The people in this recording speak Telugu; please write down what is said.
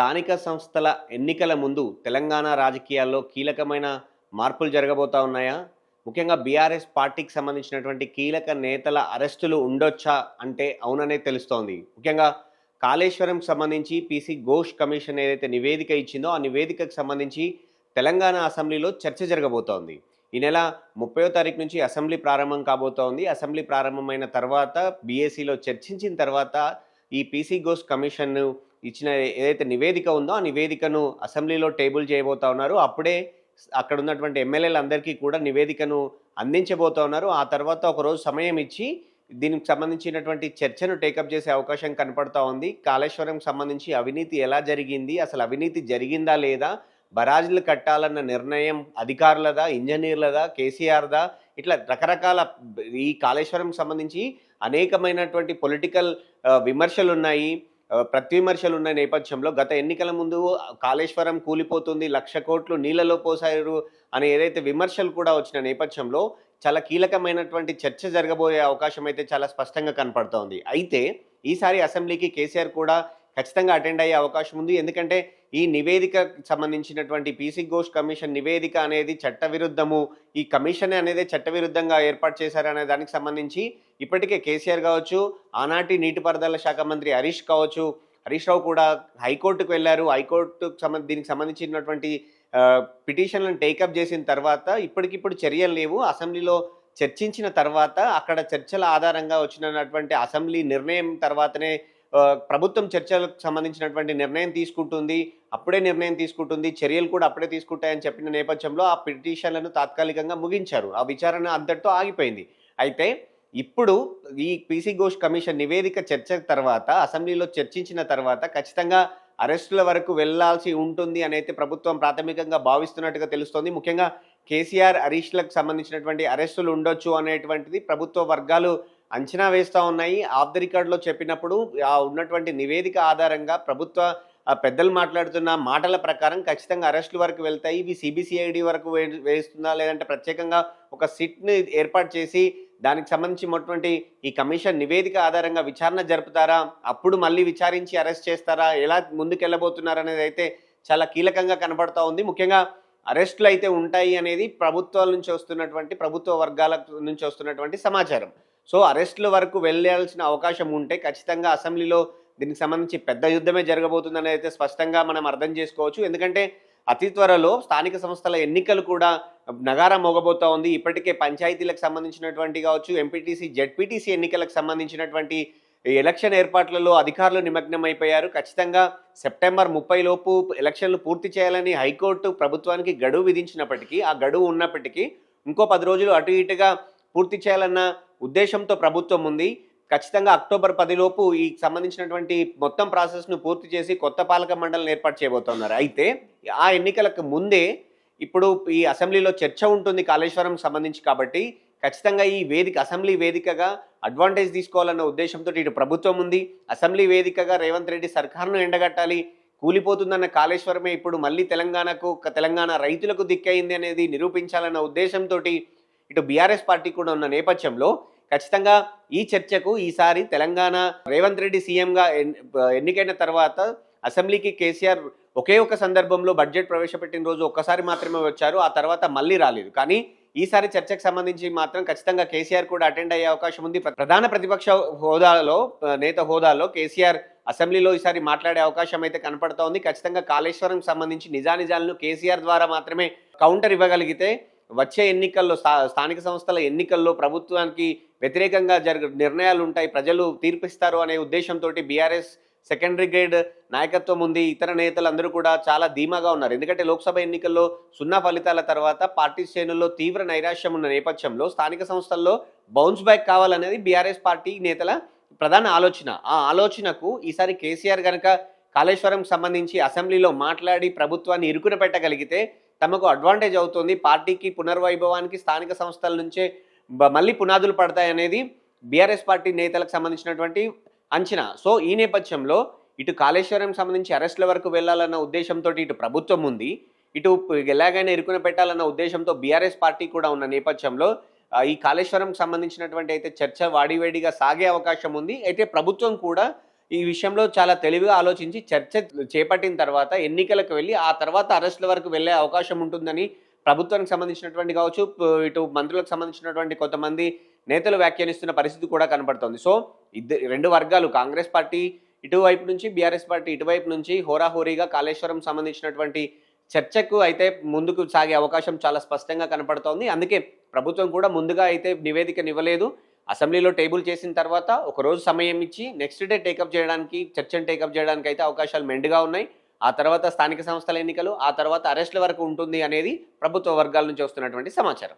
స్థానిక సంస్థల ఎన్నికల ముందు తెలంగాణ రాజకీయాల్లో కీలకమైన మార్పులు జరగబోతా ఉన్నాయా? ముఖ్యంగా బీఆర్ఎస్ పార్టీకి సంబంధించినటువంటి కీలక నేతల అరెస్టులు ఉండొచ్చా అంటే అవుననే తెలుస్తోంది. ముఖ్యంగా కాళేశ్వరంకి సంబంధించి పీసీ ఘోష్ కమిషన్ ఏదైతే నివేదిక ఇచ్చిందో ఆ నివేదికకు సంబంధించి తెలంగాణ అసెంబ్లీలో చర్చ జరగబోతోంది. ఈ నెల 30వ తారీఖు నుంచి అసెంబ్లీ ప్రారంభం కాబోతోంది. అసెంబ్లీ ప్రారంభమైన తర్వాత బీఏసీలో చర్చించిన తర్వాత ఈ పీసీ ఘోష్ కమిషన్ ఇచ్చిన ఏదైతే నివేదిక ఉందో ఆ నివేదికను అసెంబ్లీలో టేబుల్ చేయబోతా ఉన్నారు. అప్పుడే అక్కడ ఉన్నటువంటి ఎమ్మెల్యేలందరికీ కూడా నివేదికను అందించబోతా ఉన్నారు. ఆ తర్వాత ఒకరోజు సమయం ఇచ్చి దీనికి సంబంధించినటువంటి చర్చను టేకప్ చేసే అవకాశం కనపడతా ఉంది. కాళేశ్వరంకి సంబంధించి అవినీతి ఎలా జరిగింది? అసలు అవినీతి జరిగిందా లేదా? బరాజులు కట్టాలన్న నిర్ణయం అధికారులదా? ఇంజనీర్లదా? కేసీఆర్‌దా? ఇట్లా రకరకాల ఈ కాళేశ్వరంకి సంబంధించి అనేకమైనటువంటి పొలిటికల్ విమర్శలున్నాయి. ప్రతివిమర్శలున్న నేపథ్యంలో గత ఎన్నికల ముందు కాళేశ్వరం కూలిపోతుంది, 1,00,000 కోట్లు నీళ్లలో పోసారు అనే ఏదైతే విమర్శలు కూడా వచ్చిన నేపథ్యంలో చాలా కీలకమైనటువంటి చర్చ జరగబోయే అవకాశం అయితే చాలా స్పష్టంగా కనపడుతోంది. అయితే ఈసారి అసెంబ్లీకి కేసీఆర్ కూడా ఖచ్చితంగా అటెండ్ అయ్యే అవకాశం ఉంది. ఎందుకంటే ఈ నివేదికకు సంబంధించినటువంటి పీసీ ఘోష్ కమిషన్ నివేదిక అనేది చట్టవిరుద్ధము, ఈ కమిషన్ అనేది చట్టవిరుద్ధంగా ఏర్పాటు చేశారనే దానికి సంబంధించి ఇప్పటికే కేసీఆర్ కావచ్చు, ఆనాటి నీటిపారుదల శాఖ మంత్రి హరీష్ రావు కూడా హైకోర్టుకు వెళ్లారు. హైకోర్టుకు దీనికి సంబంధించినటువంటి పిటిషన్లను టేకప్ చేసిన తర్వాత ఇప్పటికిప్పుడు చర్యలు లేవు. అసెంబ్లీలో చర్చించిన తర్వాత అక్కడ చర్చల ఆధారంగా వచ్చినటువంటి అసెంబ్లీ నిర్ణయం తర్వాతనే ప్రభుత్వం చర్చలకు సంబంధించినటువంటి నిర్ణయం తీసుకుంటుంది. అప్పుడే నిర్ణయం తీసుకుంటుంది. చర్యలు కూడా అప్పుడే తీసుకుంటాయని చెప్పిన నేపథ్యంలో ఆ పిటిషన్లను తాత్కాలికంగా ముగించారు. ఆ విచారణ అంతటితో ఆగిపోయింది. అయితే ఇప్పుడు ఈ పీసీ ఘోష్ కమిషన్ నివేదిక చర్చ తర్వాత అసెంబ్లీలో చర్చించిన తర్వాత ఖచ్చితంగా అరెస్టుల వరకు వెళ్లాల్సి ఉంటుంది అనైతే ప్రభుత్వం ప్రాథమికంగా భావిస్తున్నట్టుగా తెలుస్తోంది. ముఖ్యంగా కేసీఆర్, హరీష్లకు సంబంధించినటువంటి అరెస్టులు ఉండొచ్చు అనేటువంటిది ప్రభుత్వ వర్గాలు అంచనా వేస్తూ ఉన్నాయి. ఆఫ్ ద రికార్డ్‌లో చెప్పినప్పుడు ఉన్నటువంటి నివేదిక ఆధారంగా ప్రభుత్వ పెద్దలు మాట్లాడుతున్న మాటల ప్రకారం ఖచ్చితంగా అరెస్టుల వరకు వెళ్తాయి. ఇవి సీబీసీఐడీ వరకు వేస్తుందా? లేదంటే ప్రత్యేకంగా ఒక సిట్‌ని ఏర్పాటు చేసి దానికి సంబంధించినటువంటి ఈ కమిషన్ నివేదిక ఆధారంగా విచారణ జరుపుతారా? అప్పుడు మళ్ళీ విచారించి అరెస్ట్ చేస్తారా? ఎలా ముందుకెళ్ళబోతున్నారనేది అయితే చాలా కీలకంగా కనబడతా ఉంది. ముఖ్యంగా అరెస్టులు అయితే ఉంటాయి అనేది ప్రభుత్వాల నుంచి వస్తున్నటువంటి ప్రభుత్వ వర్గాల నుంచి వస్తున్నటువంటి సమాచారం. సో అరెస్టుల వరకు వెళ్ళాల్సిన అవకాశం ఉంటే ఖచ్చితంగా అసెంబ్లీలో దీనికి సంబంధించి పెద్ద యుద్ధమే జరగబోతుందని అయితే స్పష్టంగా మనం అర్థం చేసుకోవచ్చు. ఎందుకంటే అతి త్వరలో స్థానిక సంస్థల ఎన్నికలు కూడా నగారా మోగబోతా ఉంది. ఇప్పటికే పంచాయతీలకు సంబంధించినటువంటి కావచ్చు, ఎంపీటీసీ, జెడ్పీటీసీ ఎన్నికలకు సంబంధించినటువంటి ఎలక్షన్ ఏర్పాట్లలో అధికారులు నిమగ్నమైపోయారు. ఖచ్చితంగా సెప్టెంబర్ 30 లోపు ఎలక్షన్లు పూర్తి చేయాలని హైకోర్టు ప్రభుత్వానికి గడువు విధించినప్పటికీ, ఆ గడువు ఉన్నప్పటికీ ఇంకో 10 రోజులు అటు ఇటుగా పూర్తి చేయాలన్న ఉద్దేశంతో ప్రభుత్వం ఉంది. ఖచ్చితంగా అక్టోబర్ 10 లోపు ఈ సంబంధించినటువంటి మొత్తం ప్రాసెస్ను పూర్తి చేసి కొత్త పాలక మండలిని ఏర్పాటు చేయబోతున్నారు. అయితే ఆ ఎన్నికలకు ముందే ఇప్పుడు ఈ అసెంబ్లీలో చర్చ ఉంటుంది కాళేశ్వరం సంబంధించి కాబట్టి ఖచ్చితంగా ఈ వేదిక అసెంబ్లీ వేదికగా అడ్వాంటేజ్ తీసుకోవాలన్న ఉద్దేశంతో ఇటు ప్రభుత్వం ఉంది. అసెంబ్లీ వేదికగా రేవంత్ రెడ్డి సర్కార్ను ఎండగట్టాలి. కూలిపోతుందన్న కాళేశ్వరమే ఇప్పుడు మళ్ళీ తెలంగాణ రైతులకు దిక్కయింది అనేది నిరూపించాలన్న ఉద్దేశంతో ఇటు బీఆర్ఎస్ పార్టీ కూడా ఉన్న నేపథ్యంలో ఖచ్చితంగా ఈ చర్చకు ఈసారి తెలంగాణ రేవంత్ రెడ్డి సీఎంగా ఎన్నికైన తర్వాత అసెంబ్లీకి కేసీఆర్ ఒకే ఒక సందర్భంలో బడ్జెట్ ప్రవేశపెట్టిన రోజు ఒక్కసారి మాత్రమే వచ్చారు. ఆ తర్వాత మళ్ళీ రాలేదు. కానీ ఈసారి చర్చకు సంబంధించి మాత్రం ఖచ్చితంగా కేసీఆర్ కూడా అటెండ్ అయ్యే అవకాశం ఉంది. ప్రధాన ప్రతిపక్ష నేత హోదాలో కేసీఆర్ అసెంబ్లీలో ఈసారి మాట్లాడే అవకాశం అయితే కనపడతా ఉంది. ఖచ్చితంగా కాళేశ్వరం సంబంధించి నిజానిజాలను కేసీఆర్ ద్వారా మాత్రమే కౌంటర్ ఇవ్వగలిగితే వచ్చే ఎన్నికల్లో స్థానిక సంస్థల ఎన్నికల్లో ప్రభుత్వానికి వ్యతిరేకంగా నిర్ణయాలు ఉంటాయి, ప్రజలు తీర్పిస్తారు అనే ఉద్దేశంతో బీఆర్ఎస్ సెకండరీ గ్రేడ్ నాయకత్వం ఉంది. ఇతర నేతలందరూ కూడా చాలా ధీమాగా ఉన్నారు. ఎందుకంటే లోక్సభ ఎన్నికల్లో 0 ఫలితాల తర్వాత పార్టీ శ్రేణుల్లో తీవ్ర నైరాశ్యం ఉన్న నేపథ్యంలో స్థానిక సంస్థల్లో బౌన్స్ బ్యాక్ కావాలనేది బీఆర్ఎస్ పార్టీ నేతల ప్రధాన ఆలోచన. ఆ ఆలోచనకు ఈసారి కేసీఆర్ గనక కాళేశ్వరం సంబంధించి అసెంబ్లీలో మాట్లాడి ప్రభుత్వాన్ని ఇరుకున పెట్టగలిగితే తమకు అడ్వాంటేజ్ అవుతుంది. పార్టీకి పునర్వైభవానికి స్థానిక సంస్థల నుంచే మళ్ళీ పునాదులు పడతాయనేది బీఆర్ఎస్ పార్టీ నేతలకు సంబంధించినటువంటి అంచనా. సో ఈ నేపథ్యంలో ఇటు కాళేశ్వరం సంబంధించి అరెస్టుల వరకు వెళ్లాలన్న ఉద్దేశంతో ఇటు ప్రభుత్వం ఉంది, ఇటు ఎలాగైనా ఇరుకున పెట్టాలన్న ఉద్దేశంతో బీఆర్ఎస్ పార్టీ కూడా ఉన్న నేపథ్యంలో ఈ కాళేశ్వరం సంబంధించినటువంటి అయితే చర్చ వాడివేడిగా సాగే అవకాశం ఉంది. అయితే ప్రభుత్వం కూడా ఈ విషయంలో చాలా తెలివిగా ఆలోచించి చర్చ చేపట్టిన తర్వాత ఎన్నికలకు వెళ్ళి, ఆ తర్వాత అరెస్ట్‌ల వరకు వెళ్ళే అవకాశం ఉంటుందని ప్రభుత్వానికి సంబంధించినటువంటి కావచ్చు, ఇటు మంత్రులకు సంబంధించినటువంటి కొంతమంది నేతలు వ్యాఖ్యానిస్తున్న పరిస్థితి కూడా కనపడుతోంది. సో, 2 వర్గాలు కాంగ్రెస్ పార్టీ ఇటువైపు నుంచి, బీఆర్ఎస్ పార్టీ ఇటువైపు నుంచి హోరాహోరీగా కాళేశ్వరం సంబంధించినటువంటి చర్చకు అయితే ముందుకు సాగే అవకాశం చాలా స్పష్టంగా కనపడుతోంది. అందుకే ప్రభుత్వం కూడా ముందుగా అయితే నివేదికనివ్వలేదు. అసెంబ్లీలో టేబుల్ చేసిన తర్వాత ఒకరోజు సమయం ఇచ్చి నెక్స్ట్ డే టేకప్ చేయడానికి, చర్చను టేకప్ చేయడానికైతే అవకాశాలు మెండుగా ఉన్నాయి. ఆ తర్వాత స్థానిక సంస్థల ఎన్నికలు, ఆ తర్వాత అరెస్ట్‌ల వరకు ఉంటుంది అనేది ప్రభుత్వ వర్గాల నుంచి వస్తున్నటువంటి సమాచారం.